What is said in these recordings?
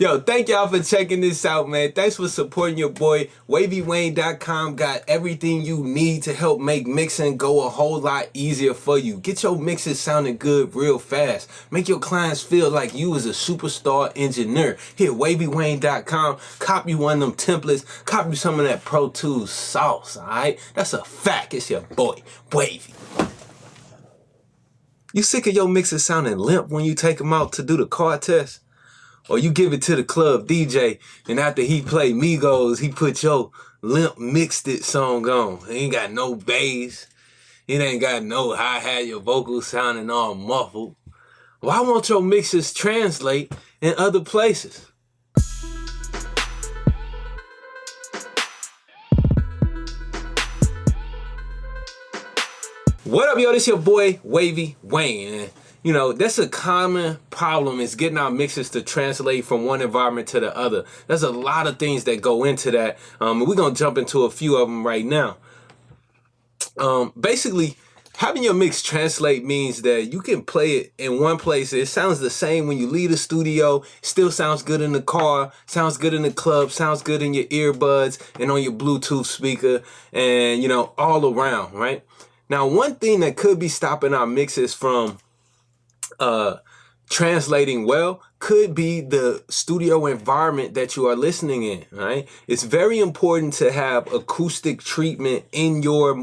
Yo, thank y'all for checking this out, man. Thanks for supporting your boy. WavyWayne.com got everything you need to help make mixing go a whole lot easier for you. Get your mixes sounding good real fast. Make your clients feel like you is a superstar engineer. Hit WavyWayne.com, copy one of them templates, copy some of that Pro Tools sauce, alright? That's a fact. It's your boy, Wavy. You sick of your mixes sounding limp when you take them out to do the car test? Or you give it to the club DJ, and after he play Migos, he put your limp mixed it song on. It ain't got no bass. It ain't got no hi-hat, your vocals sounding all muffled. Why won't your mixes translate in other places? What up, yo? This your boy, Wavy Wayne. You know, that's a common problem, is getting our mixes to translate from one environment to the other. There's a lot of things that go into that. We're going to jump into a few of them right now. Basically, having your mix translate means that you can play it in one place. It sounds the same when you leave the studio, still sounds good in the car, sounds good in the club, sounds good in your earbuds and on your Bluetooth speaker, and, you know, all around, right? Now, one thing that could be stopping our mixes from translating well could be the studio environment that you are listening in, right? It's very important to have acoustic treatment in your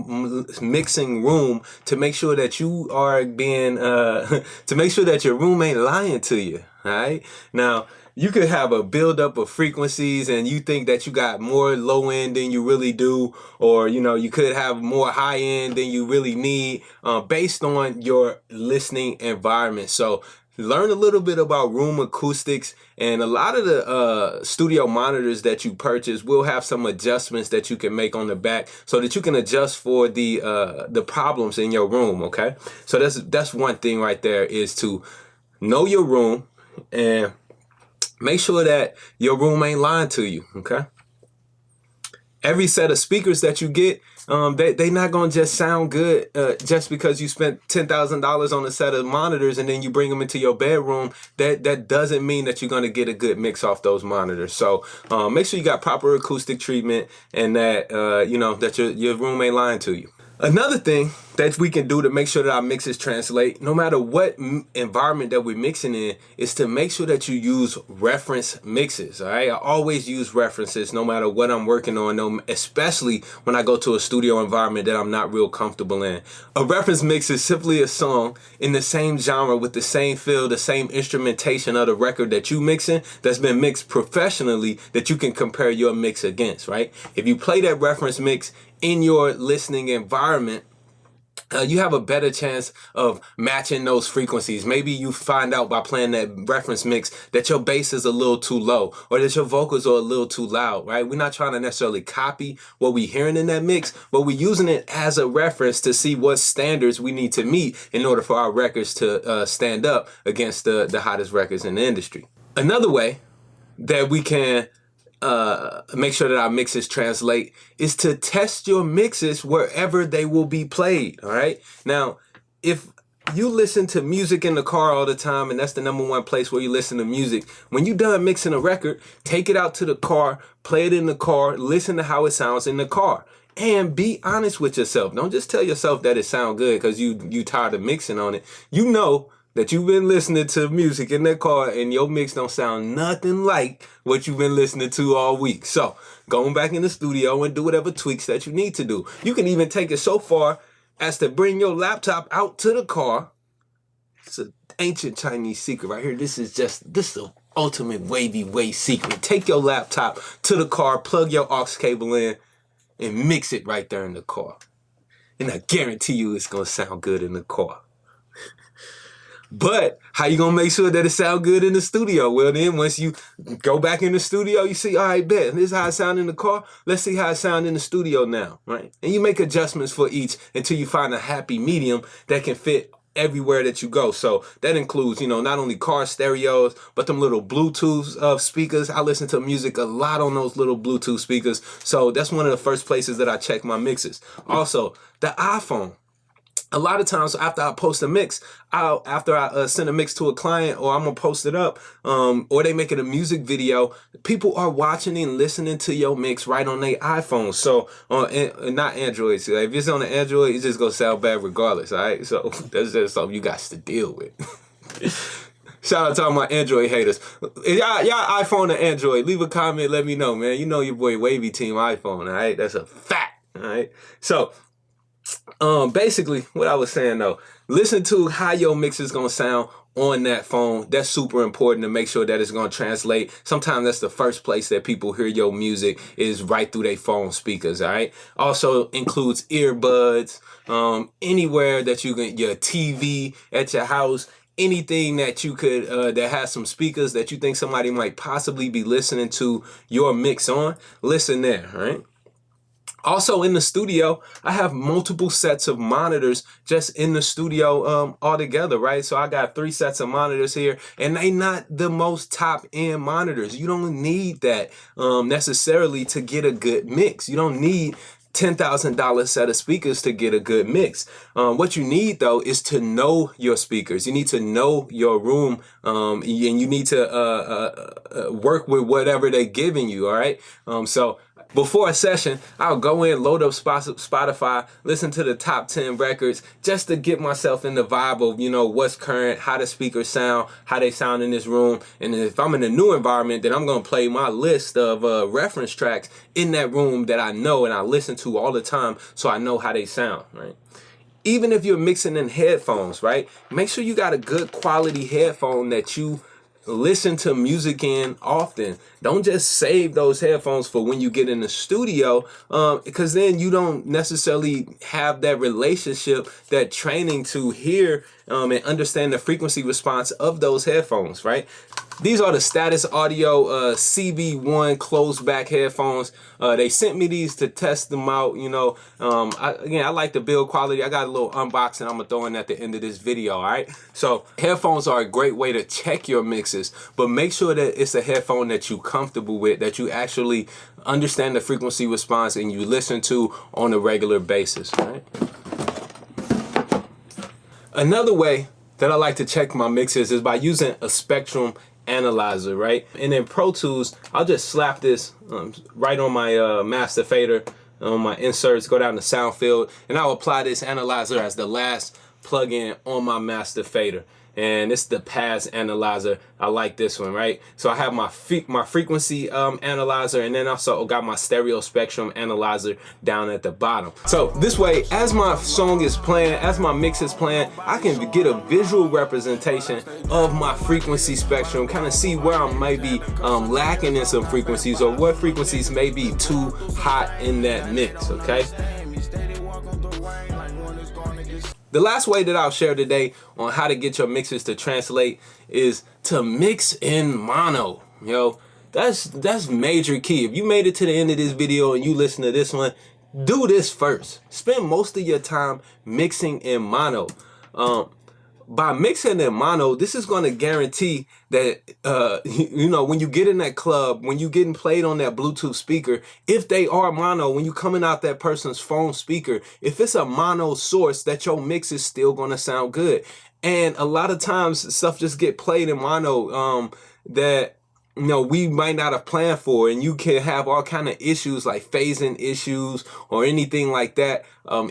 mixing room to make sure that you are being, to make sure that your room ain't lying to you, right? Now, you could have a buildup of frequencies and you think that you got more low end than you really do, or, you know, you could have more high end than you really need based on your listening environment. So learn a little bit about room acoustics, and a lot of the studio monitors that you purchase will have some adjustments that you can make on the back so that you can adjust for the problems in your room, okay? So that's one thing right there, is to know your room and make sure that your room ain't lying to you, okay? Every set of speakers that you get, they not gonna just sound good just because you spent $10,000 on a set of monitors and then you bring them into your bedroom. That doesn't mean that you're gonna get a good mix off those monitors. So make sure you got proper acoustic treatment and that you know, that your room ain't lying to you. Another thing that we can do to make sure that our mixes translate, no matter what environment that we're mixing in, is to make sure that you use reference mixes, all right? I always use references no matter what I'm working on, especially when I go to a studio environment that I'm not real comfortable in. A reference mix is simply a song in the same genre with the same feel, the same instrumentation of the record that you mixing that's been mixed professionally that you can compare your mix against, right? If you play that reference mix in your listening environment, you have a better chance of matching those frequencies. Maybe you find out by playing that reference mix that your bass is a little too low or that your vocals are a little too loud, right? We're not trying to necessarily copy what we're hearing in that mix, but we're using it as a reference to see what standards we need to meet in order for our records to stand up against the hottest records in the industry. Another way that we can make sure that our mixes translate is to test your mixes wherever they will be played, all right? Now, if you listen to music in the car all the time and that's the #1 place where you listen to music, when you're done mixing a record, take it out to the car, play it in the car, listen to how it sounds in the car. And be honest with yourself. Don't just tell yourself that it sounds good because you tired of mixing on it. You know that you've been listening to music in that car and your mix don't sound nothing like what you've been listening to all week. So go back in the studio and do whatever tweaks that you need to do. You can even take it so far as to bring your laptop out to the car. It's an ancient Chinese secret right here. This is the ultimate Wavy Way secret. Take your laptop to the car, plug your aux cable in, and mix it right there in the car. And I guarantee you it's gonna sound good in the car. But how you gonna make sure that it sound good in the studio? Well, then once you go back in the studio, you see, all right, bet, this is how it sound in the car. Let's see how it sound in the studio now, right? And you make adjustments for each until you find a happy medium that can fit everywhere that you go. So that includes, you know, not only car stereos, but them little Bluetooth speakers. I listen to music a lot on those little Bluetooth speakers. So that's one of the first places that I check my mixes. Also, the iPhone. a lot of times after I post a mix, after I send a mix to a client, or I'm gonna post it up, or they make it a music video, people are watching and listening to your mix right on their iPhone. So not Android. So if it's on an Android, it's just gonna sound bad regardless. All right, so that's just something you got to deal with. Shout out to all my Android haters. Y'all iPhone or Android, leave a comment, let me know, man. You know your boy Wavy team iPhone, all right? That's a fact, all right? So basically what I was saying though, listen to how your mix is gonna sound on that phone. That's super important to make sure that it's gonna translate. Sometimes that's the first place that people hear your music is right through their phone speakers, all right? Also includes earbuds, anywhere that you can, your TV at your house, anything that you could, that has some speakers that you think somebody might possibly be listening to your mix on, listen there, all right? Also in the studio, I have multiple sets of monitors just in the studio all together, right? So I got 3 sets of monitors here, and they not the most top-end monitors. You don't need that necessarily to get a good mix. You don't need $10,000 set of speakers to get a good mix. What you need though is to know your speakers. You need to know your room, and you need to work with whatever they're giving you, all right? So before a session, I'll go in, load up Spotify, listen to the top 10 records just to get myself in the vibe of, you know, what's current, how the speakers sound, how they sound in this room. And if I'm in a new environment, then I'm going to play my list of reference tracks in that room that I know and I listen to all the time, so I know how they sound, right? Even if you're mixing in headphones, right? Make sure you got a good quality headphone that you listen to music in often. Don't just save those headphones for when you get in the studio, because then you don't necessarily have that relationship, that training to hear and understand the frequency response of those headphones, right? These are the Status Audio CB1 closed back headphones. They sent me these to test them out. You know, I like the build quality. I got a little unboxing I'm gonna throw in at the end of this video, all right? So headphones are a great way to check your mixes, but make sure that it's a headphone that you're comfortable with, that you actually understand the frequency response and you listen to on a regular basis, right? Another way that I like to check my mixes is by using a spectrum analyzer, right? And in Pro Tools, I'll just slap this right on my master fader, on my inserts, go down to sound field, and I'll apply this analyzer as the last plugin on my master fader. And it's the Pass Analyzer. I like this one, right? So I have my frequency analyzer, and then also got my stereo spectrum analyzer down at the bottom. So this way, as my song is playing, as my mix is playing, I can get a visual representation of my frequency spectrum, kind of see where I might be lacking in some frequencies, or what frequencies may be too hot in that mix, okay? The last way that I'll share today on how to get your mixes to translate is to mix in mono. Yo, that's major key. If you made it to the end of this video and you listen to this one, do this first. Spend most of your time mixing in mono. By mixing in mono, this is going to guarantee that, you know, when you get in that club, when you getting played on that Bluetooth speaker, if they are mono, when you coming out that person's phone speaker, if it's a mono source, that your mix is still going to sound good. And a lot of times stuff just get played in mono that, you know, we might not have planned for, and you can have all kind of issues like phasing issues or anything like that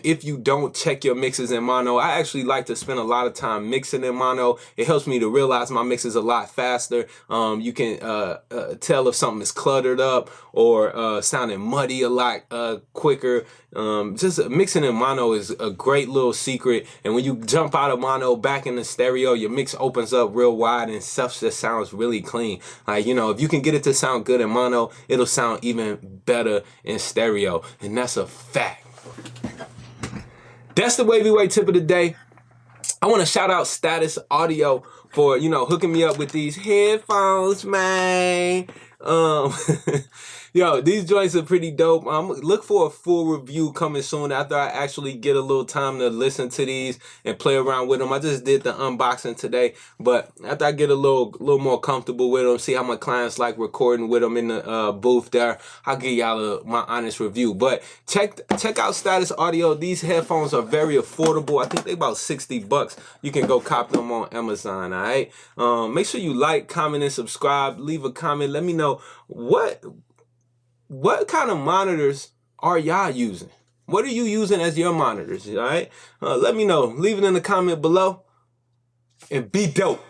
if you don't check your mixes in mono. I actually like to spend a lot of time mixing in mono. It helps me to realize my mix is a lot faster. You can tell if something is cluttered up or sounding muddy a lot quicker. Just mixing in mono is a great little secret, and when you jump out of mono back in the stereo, your mix opens up real wide and stuff just sounds really clean. Like, you know, if you can get it to sound good in mono, it'll sound even better in stereo, and that's a fact. That's the Wavy Wayne tip of the day. I want to shout out Status Audio for, you know, hooking me up with these headphones, man. Yo, these joints are pretty dope. Look for a full review coming soon after I actually get a little time to listen to these and play around with them. I just did the unboxing today, but after I get a little more comfortable with them, see how my clients like recording with them in the booth there, I'll give y'all my honest review. But check out Status Audio. These headphones are very affordable. I think they about $60. You can go cop them on Amazon. All right. Make sure you like, comment, and subscribe. Leave a comment. Let me know what kind of monitors are y'all using? What are you using as your monitors? All right. Let me know. Leave it in the comment below. And be dope.